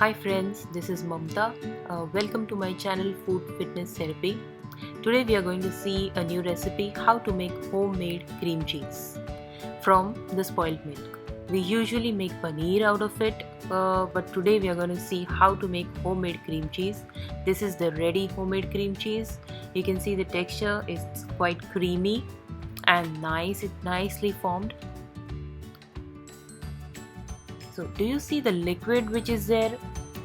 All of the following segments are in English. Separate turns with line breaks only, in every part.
Hi friends, this is Mamta. Welcome to my channel Food Fitness Therapy. Today we are going to see a new recipe how to make homemade cream cheese from the spoiled milk. We usually make paneer out of it, but today we are going to see how to make homemade cream cheese. This is the ready homemade cream cheese. You can see the texture is quite creamy and nice. It's nicely formed. So do you see the liquid which is there?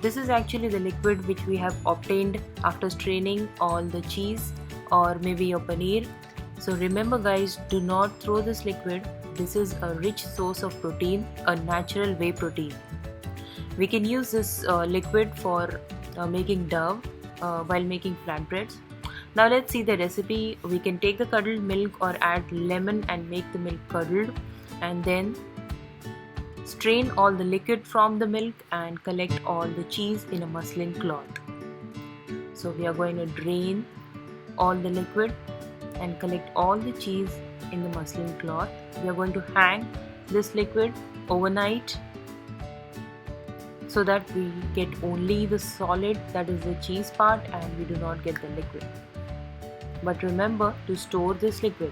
This is actually the liquid which we have obtained after straining all the cheese or maybe your paneer. So remember guys, do not throw this liquid. This is a rich source of protein, a natural whey protein. We can use this liquid for making dough while making flatbreads. Now let's see the recipe. We can take the curdled milk or add lemon and make the milk curdled, and then strain all the liquid from the milk and collect all the cheese in a muslin cloth. So we are going to drain all the liquid and collect all the cheese in the muslin cloth. We are going to hang this liquid overnight so that we get only the solid, that is the cheese part, and we do not get the liquid. But remember to store this liquid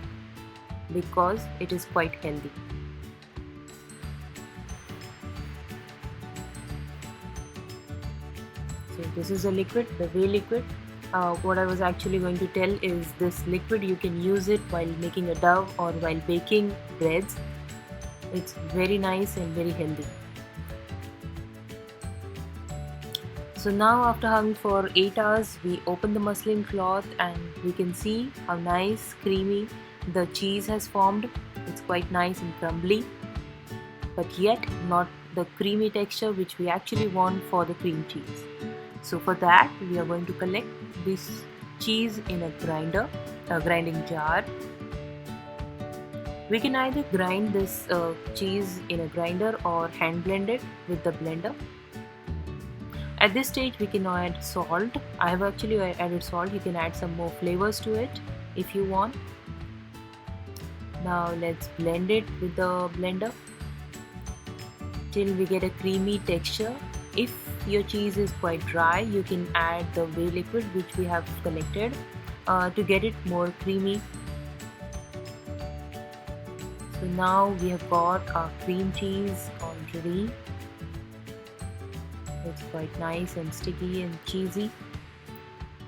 because it is quite healthy. So this is a liquid, the whey liquid. What I was actually going to tell is this liquid you can use it while making a dough or while baking breads. It's very nice and very healthy. So now after hung for 8 hours, we open the muslin cloth and we can see how nice, creamy the cheese has formed. It's quite nice and crumbly, but yet not the creamy texture which we actually want for the cream cheese. So for that we are going to collect this cheese in a grinding jar. We can either grind this cheese in a grinder or hand blend it with the blender. At this stage we can add salt. I have actually added salt. You can add some more flavors to it if you want. Now let's blend it with the blender till we get a creamy texture. If your cheese is quite dry, you can add the whey liquid which we have collected to get it more creamy. So now we have got our cream cheese already. It's quite nice and sticky and cheesy.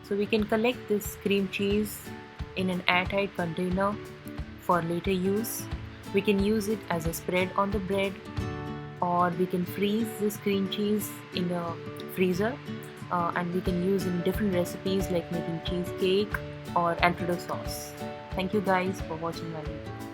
So we can collect this cream cheese in an airtight container for later use. We can use it as a spread on the bread, or we can freeze this cream cheese in a freezer and we can use in different recipes like making cheesecake or Alfredo sauce. Thank you guys for watching my video.